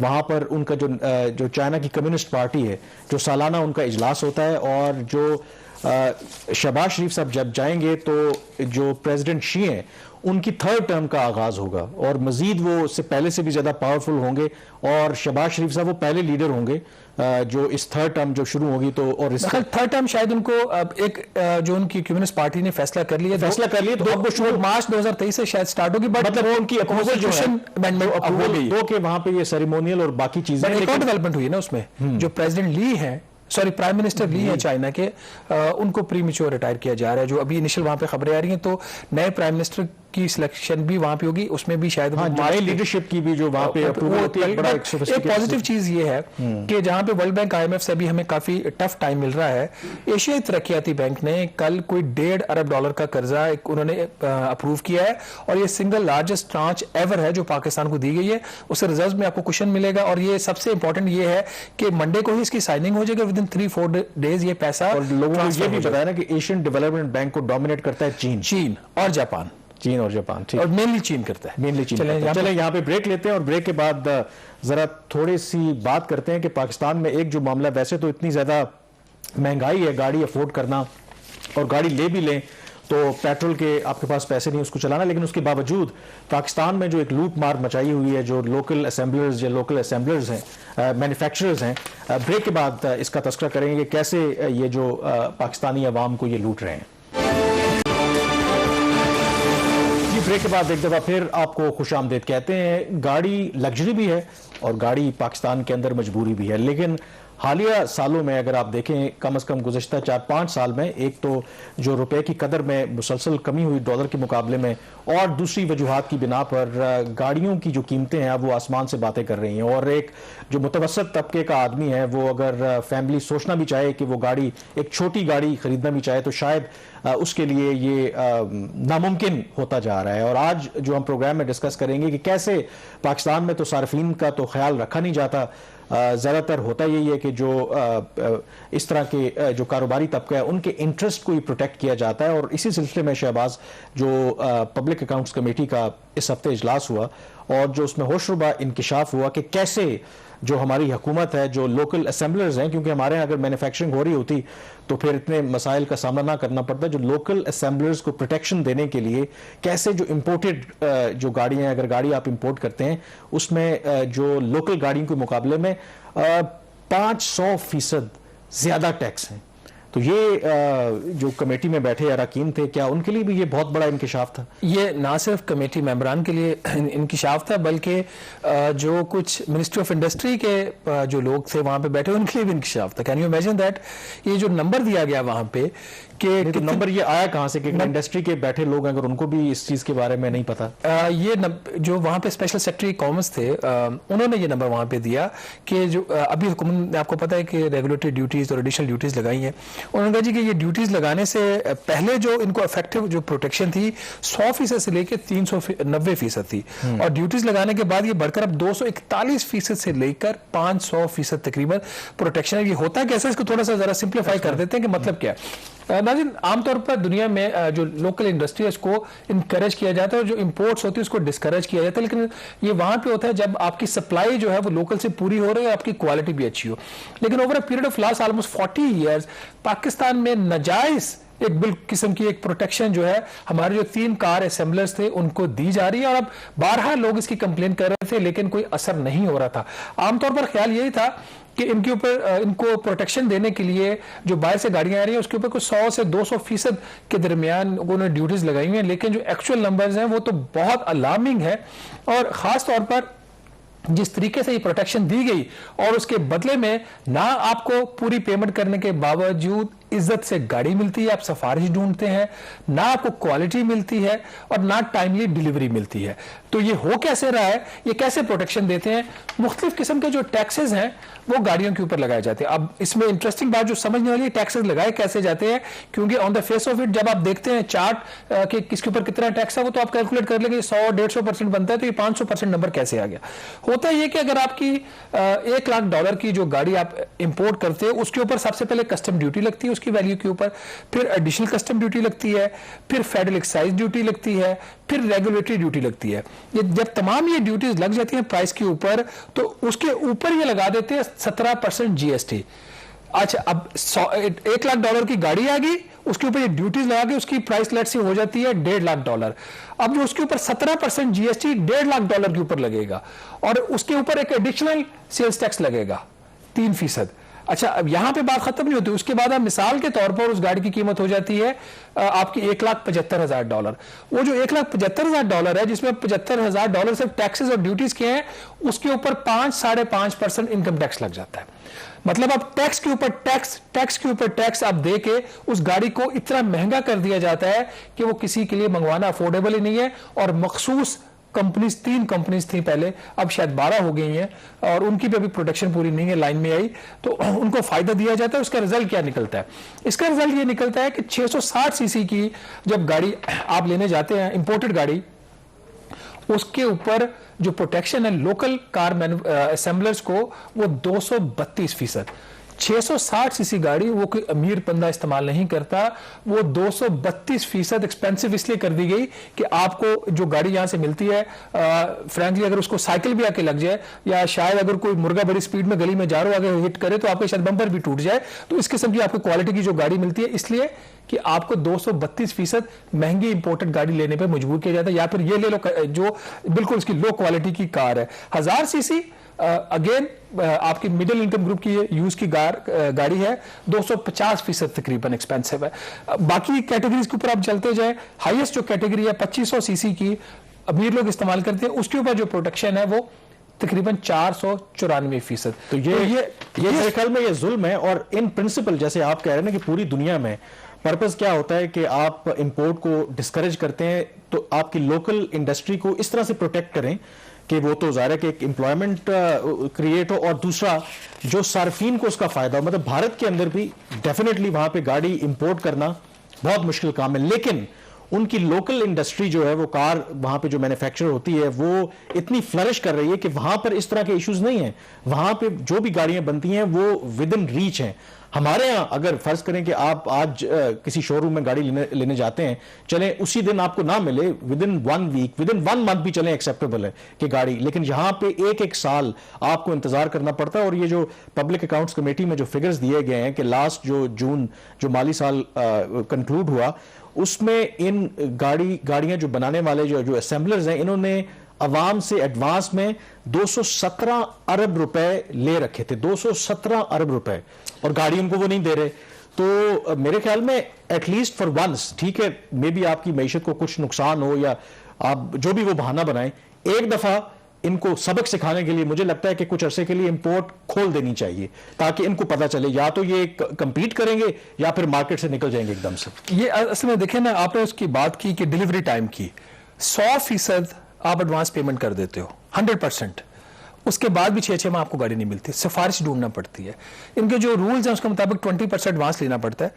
वहां पर उनका जो चाइना की कम्युनिस्ट पार्टी है, जो सालाना उनका इजलास होता है, और जो शहबाज शरीफ साहब जब जाएंगे तो जो प्रेसिडेंट शी हैं उनकी 3rd टर्म का आगाज होगा, और मजीद वो उससे पहले से भी ज्यादा पावरफुल होंगे, और शहबाज शरीफ साहब वो पहले लीडर होंगे जो इस 3rd टर्म जो शुरू होगी। तो और इस 3rd टर्म शायद उनको एक जो उनकी कम्युनिस्ट पार्टी ने फैसला कर लिया, तो अब वो शुरू मार्च 2023 से शायद स्टार्ट होगी, बट मतलब वो उनकी अप्रूवल जो है अप्रूवल के वहां पे ये सेरेमोनियल और बाकी चीजें, एक और डेवलपमेंट हुई है ना उसमें, जो प्रेसिडेंट ली है, सॉरी प्राइम मिनिस्टर ली है चाइना के, उनको प्रीमेच्योर रिटायर किया जा रहा है। जो अभी इनिशियल वहां पे खबरें आ रही हैं, तो नए प्राइम मिनिस्टर की सिलेक्शन भी वहां पे होगी, उसमें भी शायद नई लीडरशिप की भी जो वहां पे अप्रूवल होती है। एक पॉजिटिव चीज ये है कि जहां पे वर्ल्ड बैंक IMF से भी हमें काफी टफ टाइम मिल रहा है, एशियाई तरक्याती बैंक ने कल कोई $1.5 अरब का कर्जा उन्होंने अप्रूव किया है, और ये सिंगल लार्जेस्ट ट्रांच एवर है जो पाकिस्तान को दी गई है। उससे रिजर्व में आपको क्वेश्चन मिलेगा, और ये सबसे इंपॉर्टेंट ये है कि मंडे को ही इसकी साइनिंग हो जाएगी, विदिन 3-4 डेज ये पैसा। और लोगों को ये भी बताया ना कि एशियन डेवलपमेंट बैंक को डोमिनेट करता है चीन और जापान, ठीक, और मेनली चीन करता है, मेनली चीन। चले यहाँ पे ब्रेक लेते हैं, और ब्रेक के बाद जरा थोड़ी सी बात करते हैं कि पाकिस्तान में एक जो मामला, वैसे तो इतनी ज्यादा महंगाई है गाड़ी अफोर्ड करना, और गाड़ी ले भी लें तो पेट्रोल के आपके पास पैसे नहीं उसको चलाना, लेकिन उसके बावजूद पाकिस्तान में जो एक लूट मार मचाई हुई है, जो लोकल असेंबलर्स हैं, मैन्युफैक्चरर्स हैं, ब्रेक के बाद इसका तस्करा करेंगे कि कैसे ये जो पाकिस्तानी अवाम को ये लूट रहे हैं। ब्रेक के बाद एक दफा फिर आपको खुशामदीद कहते हैं। गाड़ी लग्जरी भी है और गाड़ी पाकिस्तान के अंदर मजबूरी भी है, लेकिन हालिया सालों में अगर आप देखें, कम से कम गुज़श्ता 4-5 साल में, एक तो जो रुपए की कदर में मुसलसल कमी हुई डॉलर के मुकाबले में, और दूसरी वजूहात की बिना पर गाड़ियों की जो कीमतें हैं वो आसमान से बातें कर रही हैं। और एक जो मुतवसत तबके का आदमी है, वो अगर फैमिली सोचना भी चाहे कि वो गाड़ी, एक छोटी गाड़ी खरीदना भी चाहे, तो शायद उसके लिए ये नामुमकिन होता जा रहा है। और आज जो हम प्रोग्राम में डिस्कस करेंगे कि कैसे पाकिस्तान में तो सार्फिन का तो ख्याल रखा नहीं जाता, ज़्यादातर होता यही है कि जो इस तरह के जो कारोबारी तबका है उनके इंटरेस्ट को ही प्रोटेक्ट किया जाता है। और इसी सिलसिले में शहबाज जो पब्लिक अकाउंट्स कमेटी का इस हफ्ते इजलास हुआ, और जो उसमें होशरुबा इंकिशाफ हुआ कि कैसे जो हमारी हुकूमत है, जो लोकल असेंबलर्स हैं, क्योंकि हमारे यहाँ अगर मैन्युफैक्चरिंग हो रही होती तो फिर इतने मसाइल का सामना ना करना पड़ता, जो लोकल असेंबलर्स को प्रोटेक्शन देने के लिए कैसे जो इम्पोर्टेड जो गाड़ियाँ, अगर गाड़ी आप इम्पोर्ट करते हैं उसमें जो लोकल गाड़ियों के मुकाबले में 500% ज़्यादा टैक्स हैं। तो ये जो कमेटी में बैठे अरकान थे, क्या उनके लिए भी ये बहुत बड़ा इंकिशाफ था? ये ना सिर्फ कमेटी मेंबरान के लिए इंकिशाफ था, बल्कि जो कुछ मिनिस्ट्री ऑफ इंडस्ट्री के जो लोग थे वहां पे बैठे, उनके लिए भी इंकिशाफ था। Can you imagine that? ये जो नंबर दिया गया वहां पे कि तो नंबर ये आया कहां से कि इंडस्ट्री के बैठे लोग अगर उनको भी इस चीज के बारे में नहीं पता? ये जो वहां पे स्पेशल सेक्रेटरी कॉमर्स थे, उन्होंने ये नंबर वहां पे दिया कि जो अभी हुकूमत ने, आपको पता है कि रेगुलेटरी ड्यूटीज और एडिशनल ड्यूटीज लगाई हैं, उन्होंने कहा जी कि ये ड्यूटीज लगाने से पहले जो इनको इफेक्टिव जो प्रोटेक्शन थी 100% से लेकर 390% थी, और ड्यूटीज लगाने के बाद ये बढ़कर अब 241% से लेकर 500% तकरीबन प्रोटेक्शन है। ये होता कैसे, इसको थोड़ा सा जरा सिंप्लीफाई कर देते हैं कि मतलब क्या है। नाज़रीन, आमतौर पर दुनिया में जो लोकल इंडस्ट्री है उसको इनकरेज किया जाता है और जो इंपोर्ट्स होती है उसको डिस्करेज किया जाता है, लेकिन ये वहां पे होता है जब आपकी सप्लाई जो है वो लोकल से पूरी हो रही है, आपकी क्वालिटी भी अच्छी हो। लेकिन over a period of last almost 40 years Pakistan में नाजायज एक बिल किस्म की एक प्रोटेक्शन जो है हमारे जो 3 कार असेंबलर्स थे उनको दी जा रही है, और अब 12 लोग इसकी कंप्लेन कर रहे थे लेकिन कोई असर नहीं हो रहा था। आमतौर पर ख्याल यही था कि इनके ऊपर इनको प्रोटेक्शन देने के लिए जो बाहर से गाड़ियां आ रही हैं उसके ऊपर कुछ 100 से 200% के दरमियान उन्होंने ड्यूटीज लगाई हुई हैं, लेकिन जो एक्चुअल नंबर्स हैं वो तो बहुत अलार्मिंग है। और खास तौर पर जिस तरीके से ये प्रोटेक्शन दी गई और उसके बदले में ना आपको पूरी पेमेंट करने के बावजूद इज्जत से गाड़ी मिलती है, आप सिफारिश ढूंढते हैं, ना आपको क्वालिटी मिलती है और ना टाइमली डिलीवरी मिलती है। तो ये हो कैसे रहा है, ये कैसे प्रोटेक्शन देते हैं? मुख्तलिफ किस्म के जो टैक्सेस हैं वो गाड़ियों के ऊपर लगाए जाते हैं। अब इसमें इंटरेस्टिंग बात जो समझने वाली है, टैक्सेस लगाए कैसे जाते हैं, क्योंकि on the face of it जब आप देखते हैं चार्ट कि किसके ऊपर कितना टैक्स है वो तो आप कैलकुलेट कर लेंगे 100-150% बनता है, तो ये 500% नंबर कैसे आ गया? होता है ये कि अगर आपकी $1 लाख की जो गाड़ी आप इंपोर्ट करते हैं उसके ऊपर सबसे पहले कस्टम ड्यूटी लगती है उसकी वैल्यू के ऊपर, फिर एडिशनल कस्टम ड्यूटी लगती है, फिर फेडरल एक्साइज ड्यूटी लगती है, फिर रेगुलेटरी ड्यूटी लगती है। ये जब तमाम ये ड्यूटीज लग जाती हैं प्राइस के ऊपर तो उसके ऊपर ये लगा देते हैं 17% GST। अच्छा, अब $1 लाख की गाड़ी आ गई, उसके ऊपर ये ड्यूटीज लगा के उसकी प्राइस लेट से हो जाती है $1.5 लाख। अब जो उसके ऊपर 17% GST $1.5 लाख के ऊपर लगेगा और उसके ऊपर एक एडिशनल सेल्स टैक्स लगेगा 3%। अच्छा, अब यहां पे बात खत्म नहीं होती, उसके बाद आप मिसाल के तौर पर उस गाड़ी की कीमत हो जाती है आपकी $1,75,000। वो जो $1,75,000 है जिसमें $75,000 सिर्फ टैक्सेस और ड्यूटीज के हैं, उसके ऊपर 5-5.5% इनकम टैक्स लग जाता है। मतलब अब टैक्स के ऊपर टैक्स के ऊपर टैक्स आप दे के उस गाड़ी को इतना महंगा कर दिया जाता है कि वो किसी के लिए मंगवाना अफोर्डेबल ही नहीं है। और मखसूस कंपनीज, 3 कंपनीज थी पहले, अब शायद 12 हो गई हैं और उनकी भी अभी प्रोटेक्शन पूरी नहीं है, लाइन में आई, तो उनको फायदा दिया जाता है। उसका रिजल्ट क्या निकलता है? इसका रिजल्ट ये निकलता है कि 660 सीसी की जब गाड़ी आप लेने जाते हैं, इंपोर्टेड गाड़ी, उसके ऊपर जो प्रोटेक्शन है लोकल कार असेंबलर्स को वो 232%। 660 सीसी गाड़ी वो कोई अमीर बंदा इस्तेमाल नहीं करता, वो 232% एक्सपेंसिव इसलिए कर दी गई कि आपको जो गाड़ी यहां से मिलती है फ्रैंकली अगर उसको साइकिल भी आके लग जाए या शायद अगर कोई मुर्गा बड़ी स्पीड में गली में जा रहा हो अगर हिट करे तो आपके शायद बम्पर भी टूट जाए, तो इस किस्म की आपको क्वालिटी की जो गाड़ी मिलती है इसलिए कि आपको 232% महंगी इंपोर्टेड गाड़ी लेने पे मजबूर किया जाता है। या फिर ये ले लो जो बिल्कुल इसकी लो क्वालिटी की कार है 1000 सीसी, अगेन आपकी मिडिल इनकम ग्रुप की यूज की गाड़ी है, 250% तकरीबन एक्सपेंसिव है। बाकी कैटेगरीज के ऊपर आप चलते जाए, हाईएस्ट जो कैटेगरी है 2500 सीसी की अमीर लोग इस्तेमाल करते हैं, उसके ऊपर जो प्रोटेक्शन है वो तकरीबन 494%। तो ये मेरे ख्याल में ये जुल्म है। और इन प्रिंसिपल जैसे आप कह रहे हैं ना कि पूरी दुनिया में पर्पस क्या होता है कि आप इंपोर्ट को डिस्करेज करते हैं, तो आपकी लोकल इंडस्ट्री को इस तरह से प्रोटेक्ट करें कि वो तो ज़ाहिर है कि एक एम्प्लॉयमेंट क्रिएट हो और दूसरा जो सार्फिन को उसका फायदा हो। मतलब भारत के अंदर भी डेफिनेटली वहां पे गाड़ी इंपोर्ट करना बहुत मुश्किल काम है, लेकिन उनकी लोकल इंडस्ट्री जो है वो कार वहां पे जो मैन्युफैक्चर होती है वो इतनी फ्लरिश कर रही है कि वहां पर इस तरह के इश्यूज नहीं है। वहां पे जो भी गाड़ियां बनती हैं वो विद इन रीच हैं। हमारे यहाँ अगर फर्ज करें कि आप आज किसी शोरूम में गाड़ी लेने जाते हैं, चलें उसी दिन आपको ना मिले, within 1 week, within 1 month भी चलें एक्सेप्टेबल है कि गाड़ी, लेकिन यहाँ पे एक साल आपको इंतजार करना पड़ता है। और ये जो पब्लिक अकाउंट्स कमेटी में जो फिगर्स दिए गए हैं कि लास्ट जो जून जो माली साल कंक्लूड हुआ उसमें इन गाड़ियां जो बनाने वाले जो असेंबलर्स हैं इन्होंने अवाम से एडवांस में 217 अरब रुपए ले रखे थे, 217 अरब रुपए, और गाड़ियों को वो नहीं दे रहे। तो मेरे ख्याल में एटलीस्ट फॉर वंस, ठीक है मे बी आपकी मैशत को कुछ नुकसान हो या आप जो भी वो बहाना बनाएं, एक दफा इनको सबक सिखाने के लिए मुझे लगता है कि कुछ अरसे के लिए इंपोर्ट खोल देनी चाहिए ताकि इनको पता चले या तो ये कंपीट करेंगे या फिर मार्केट से निकल जाएंगे एकदम से। ये असल में देखें ना, आपने उसकी बात की कि डिलीवरी टाइम की 100% आप एडवांस पेमेंट कर देते हो 100%, उसके बाद भी 6-6 माह आपको गाड़ी नहीं मिलती, सिफारिश ढूंढना पड़ती है। इनके जो रूल्स हैं उसके मुताबिक 20% एडवांस लेना पड़ता है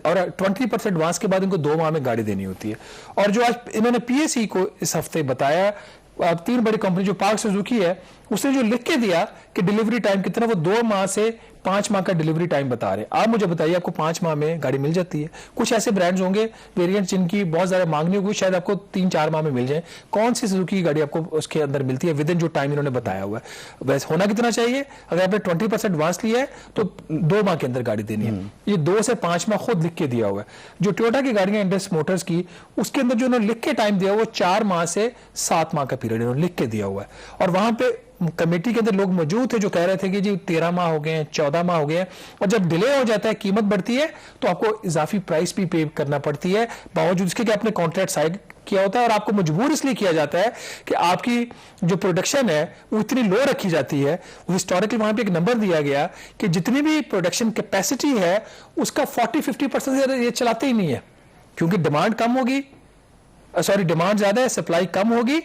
और 20% एडवांस के बाद इनको 2 माह में गाड़ी देनी होती है। और जो आज इन्होंने पीएसई को इस हफ्ते बताया, 3 बड़ी कंपनी जो पार्क सुजुकी है उसने जो लिख के दिया कि डिलीवरी टाइम कितना, वो 2 माह से 5 माह का डिलीवरी टाइम बता रहे हैं। आप मुझे बताइए आपको 5 माह में गाड़ी मिल जाती है? कुछ ऐसे ब्रांड्स होंगे वेरिएंट जिनकी बहुत ज्यादा मांग नहीं होगी, शायद आपको 3-4 माह में मिल जाए। कौन सी सुजुकी की गाड़ी आपको उसके अंदर मिलती है विद इन जो टाइम इन्होंने बताया हुआ है? वैसे होना कितना चाहिए, अगर आपने 20% एडवांस लिया है तो 2 माह के अंदर गाड़ी देनी है। ये 2 से 5 माह खुद लिख के दिया हुआ है। जो टोयोटा की गाड़ियां इंडस मोटर्स की, उसके अंदर जो उन्होंने लिख के टाइम दिया हुआ वो 4 माह से 7 माह का पीरियड इन्होंने लिख के दिया हुआ है। और वहां पे कमेटी के अंदर लोग मौजूद थे जो कह रहे थे कि जी 13 माह हो गए हैं, 14 माह हो गए हैं, और जब डिले हो जाता है, कीमत बढ़ती है, तो आपको इजाफी प्राइस भी पे करना पड़ती है, बावजूद इसके कि आपने कॉन्ट्रैक्ट साइन किया होता है। और आपको मजबूर इसलिए किया जाता है कि आपकी जो प्रोडक्शन है वो इतनी लो रखी जाती है। हिस्टोरिकली वहां पे एक नंबर दिया गया कि जितनी भी प्रोडक्शन कैपेसिटी है उसका 40-50% ये चलाते ही नहीं है, क्योंकि डिमांड कम होगी, डिमांड ज्यादा है, सप्लाई कम होगी,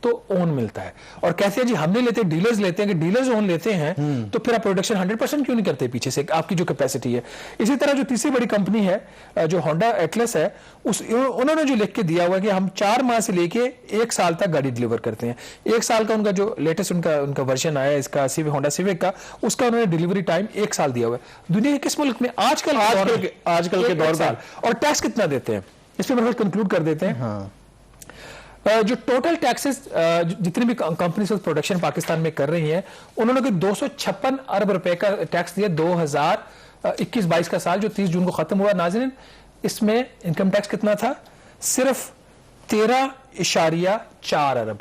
तो ओन मिलता है। और कहते हैं जी हम नहीं लेते, डीलर्स लेते हैं। कि डीलर्स ओन लेते हैं तो फिर आप प्रोडक्शन 100% क्यों नहीं करते पीछे से, आपकी जो कैपेसिटी है। इसी तरह जो तीसरी बड़ी कंपनी है जो होंडा एटलस है, उन्होंने जो लिख के दिया हुआ है कि हम 4 माह से लेके 1 साल तक गाड़ी डिलीवर करते हैं। 1 साल का उनका जो लेटेस्ट उनका वर्जन आया इसका होंडा सिविक का, उसका उन्होंने डिलीवरी टाइम 1 साल दिया हुआ है। दुनिया के किस मुल्क में आजकल के दौर में, और टैक्स कितना देते हैं, इस पर मेरे कंक्लूड कर देते हैं। जो टोटल टैक्सेस जितनी भी कंपनी से प्रोडक्शन पाकिस्तान में कर रही हैं, उन्होंने 256 अरब रुपए का टैक्स दिया 2021-22 का साल जो 30 जून को खत्म हुआ। नाज़रीन, इसमें इनकम टैक्स कितना था? सिर्फ 13.4 अरब।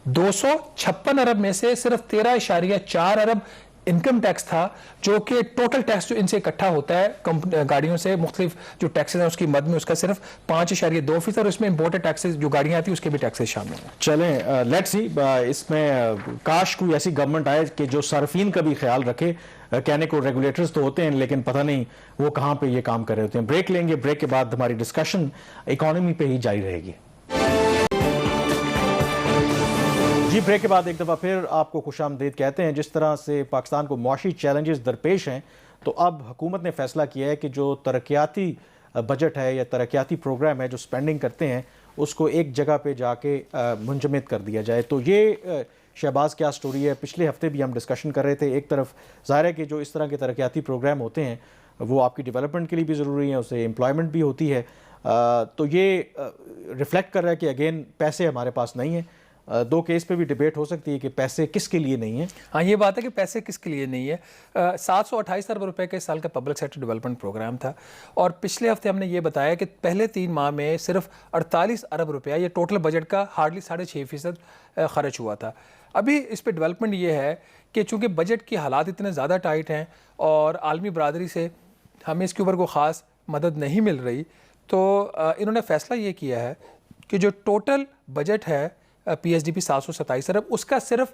256 अरब में से सिर्फ 13.4 अरब इनकम टैक्स था, जो कि टोटल टैक्स जो इनसे इकट्ठा होता है गाड़ियों से, मुख्तलिफ जो टैक्सेस हैं उसकी मद में, उसका सिर्फ 5.2%, और इसमें इंपोर्टेड टैक्सेस जो गाड़ियां आती है उसके भी टैक्सेस शामिल हैं। चलें, लेट्स सी, इसमें काश कोई ऐसी गवर्नमेंट आए कि जो सार्फिन का भी ख्याल रखे। कहने को रेगुलेटर्स तो होते हैं, लेकिन पता नहीं वो कहाँ पे ये काम कर रहे होते हैं। ब्रेक लेंगे, ब्रेक के बाद हमारी डिस्कशन इकोनॉमी पे ही जारी रहेगी। जी, ब्रेक के बाद एक दफ़ा फिर आपको खुशामदीद कहते हैं। जिस तरह से पाकिस्तान को मुआशी चैलेंजेस दरपेश हैं, तो अब हुकूमत ने फैसला किया है कि जो तरक्याती बजट है या तरक्याती प्रोग्राम है जो स्पेंडिंग करते हैं, उसको एक जगह पे जाके मुंजमद कर दिया जाए। तो ये शहबाज क्या स्टोरी है, पिछले हफ्ते भी हम डिस्कशन कर रहे थे। एक तरफ ज़ाहिर है कि जो इस तरह के तरक्याती प्रोग्राम होते हैं वो आपकी डेवलपमेंट के लिए भी ज़रूरी है, उससे एम्प्लॉयमेंट भी होती है। तो ये रिफ्लेक्ट कर रहा है कि अगेन पैसे हमारे पास नहीं है। 2 केस पे भी डिबेट हो सकती है कि पैसे किसके लिए नहीं है। हाँ, ये बात है कि पैसे किसके लिए नहीं है। 728 अरब रुपए के साल का पब्लिक सेक्टर डेवलपमेंट प्रोग्राम था, और पिछले हफ्ते हमने ये बताया कि पहले 3 माह में सिर्फ 48 अरब रुपया, ये टोटल बजट का हार्डली 6.5% खर्च हुआ था। अभी इस पर डेवलपमेंट ये है कि चूँकि बजट की हालात इतने ज़्यादा टाइट हैं और आलमी बरादरी से हमें इसके ऊपर कोई ख़ास मदद नहीं मिल रही, तो इन्होंने फ़ैसला ये किया है कि जो टोटल बजट है PSDP 727 अरब, उसका सिर्फ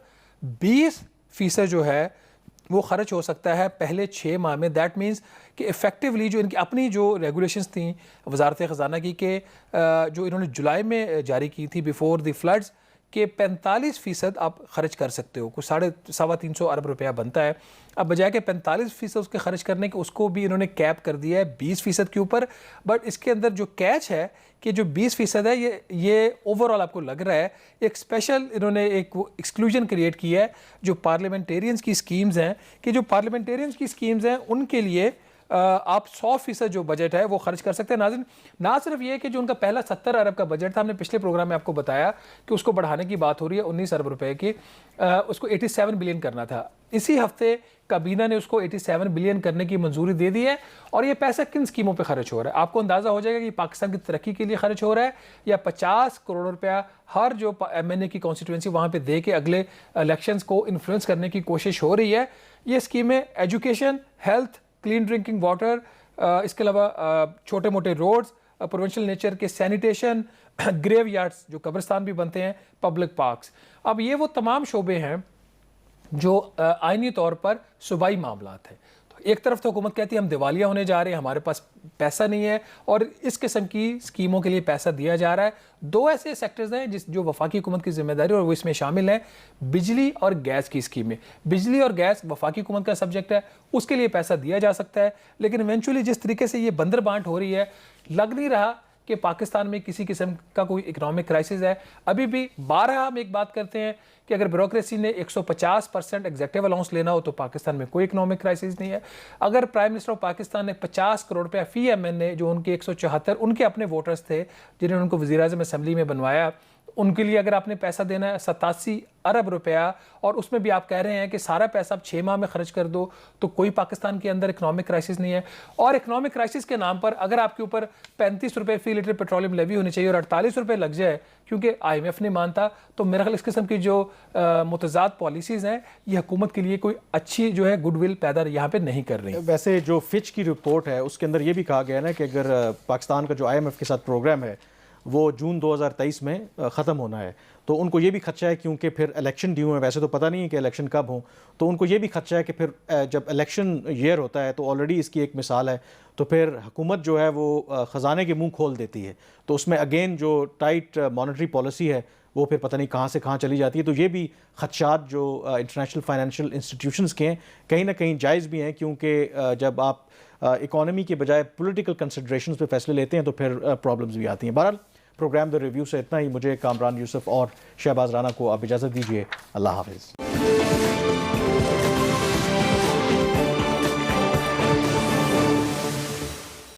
20% जो है वो खर्च हो सकता है पहले 6 माह में। दैट मीन्स कि इफ़ेक्टिवली जो इनकी अपनी जो रेगुलेशंस थी वजारत ख़जाना की, के जो इन्होंने जुलाई में जारी की थी बिफोर द फ्लड्स, के 45% आप खर्च कर सकते हो, कुछ 350 अरब रुपया बनता है। अब बजाय के 45% उसके खर्च करने के, उसको भी इन्होंने कैप कर दिया है 20% के ऊपर। बट इसके अंदर जो कैच है कि जो 20% है ये ओवरऑल आपको लग रहा है एक स्पेशल, इन्होंने एक एक्सक्लूजन क्रिएट किया है जो पार्लियामेंटेरियंस की स्कीम्स हैं, कि जो पार्लियामेंटेरियंस की स्कीम्स हैं उनके लिए आप 100% जो बजट है वो खर्च कर सकते हैं। नाज़रीन, ना सिर्फ ये कि जो उनका पहला 70 अरब का बजट था, हमने पिछले प्रोग्राम में आपको बताया कि उसको बढ़ाने की बात हो रही है 19 अरब रुपए की, उसको 87 बिलियन करना था। इसी हफ्ते काबीना ने उसको 87 बिलियन करने की मंजूरी दे दी है। और ये पैसा किन स्कीमों पे खर्च हो रहा है, आपको अंदाज़ा हो जाएगा कि पाकिस्तान की तरक्की के लिए खर्च हो रहा है, या 50 करोड़ रुपया हर जो MNA की कॉन्स्टिट्यूंसी वहाँ पे दे के अगले इलेक्शंस को इन्फ्लुएंस करने की कोशिश हो रही है। ये स्कीमें education, health, clean drinking water, इसके अलावा छोटे मोटे रोड्स, प्रोविंशियल नेचर के सैनिटेशन, ग्रेव यार्ड्स जो कब्रिस्तान भी बनते हैं, पब्लिक पार्क्स। अब ये वो तमाम शोबे हैं जो आइनी तौर पर सूबाई मामलात हैं। तो एक तरफ तो हुकूमत कहती है हम दिवालिया होने जा रहे हैं, हमारे पास पैसा नहीं है और इस किस्म की स्कीमों के लिए पैसा दिया जा रहा है। दो ऐसे सेक्टर्स हैं जो वफाकी हुकूमत की जिम्मेदारी और वो इसमें शामिल हैं, बिजली और गैस की स्कीमें। बिजली और गैस वफाकी हुकूमत का सब्जेक्ट है, उसके लिए पैसा दिया जा सकता है, लेकिन इवेंचुअली जिस तरीके से ये बंदर बांट हो रही है, लग नहीं रहा कि पाकिस्तान में किसी किस्म का कोई इकोनॉमिक क्राइसिस है। अभी भी 12 हम एक बात करते हैं कि अगर ब्यूरोक्रेसी ने 150% एग्जेक्टिव अलाउंस लेना हो तो पाकिस्तान में कोई इकोनॉमिक क्राइसिस नहीं है। अगर प्राइम मिनिस्टर ऑफ पाकिस्तान ने 50 करोड़ रुपया फी MNA, जो उनके 174 उनके अपने वोटर्स थे जिन्होंने उनको वज़ीर-ए-आज़म असेंबली में बनवाया, उनके लिए अगर आपने पैसा देना है 87 अरब रुपया, और उसमें भी आप कह रहे हैं कि सारा पैसा आप 6 माह में खर्च कर दो, तो कोई पाकिस्तान के अंदर इकोनॉमिक क्राइसिस नहीं है। और इकोनॉमिक क्राइसिस के नाम पर अगर आपके ऊपर 35 रुपये फी लीटर पेट्रोलियम लेवी होनी चाहिए और 48 रुपये लग जाए क्योंकि IMF नहीं मानता, तो मेरा ख्याल इस किस्म की जो मुतज़ाद पॉलिसीज़ हैं ये हुकूमत के लिए कोई अच्छी जो है गुडविल पैदा यहाँ पे नहीं कर रही। वैसे जो फिच की रिपोर्ट है उसके अंदर ये भी कहा गया है ना कि अगर पाकिस्तान का जो IMF के साथ प्रोग्राम है वो जून 2023 में ख़त्म होना है, तो उनको ये भी खदशा है क्योंकि फिर इलेक्शन ड्यू है। वैसे तो पता नहीं है कि इलेक्शन कब हो, तो उनको ये भी खदशा है कि फिर जब इलेक्शन ईयर होता है तो ऑलरेडी इसकी एक मिसाल है, तो फिर हुकूमत जो है वो ख़जाने के मुंह खोल देती है, तो उसमें अगेन जो टाइट मॉनेटरी पॉलिसी है वो फिर पता नहीं कहाँ से कहाँ चली जाती है। तो ये भी खदशात जो इंटरनेशनल फाइनेंशियल इंस्टीट्यूशंस के हैं कहीं ना कहीं जायज़ भी हैं, क्योंकि जब आप इकॉनमी के बजाय पॉलिटिकल कंसिडरेशंस पे फैसले लेते हैं तो फिर प्रॉब्लम्स भी आती हैं। बहरहाल प्रोग्राम द रिव्यू से इतना ही। मुझे कामरान यूसुफ और शहबाज राना को आप इजाज़त दीजिए। अल्लाह हाफ़िज़।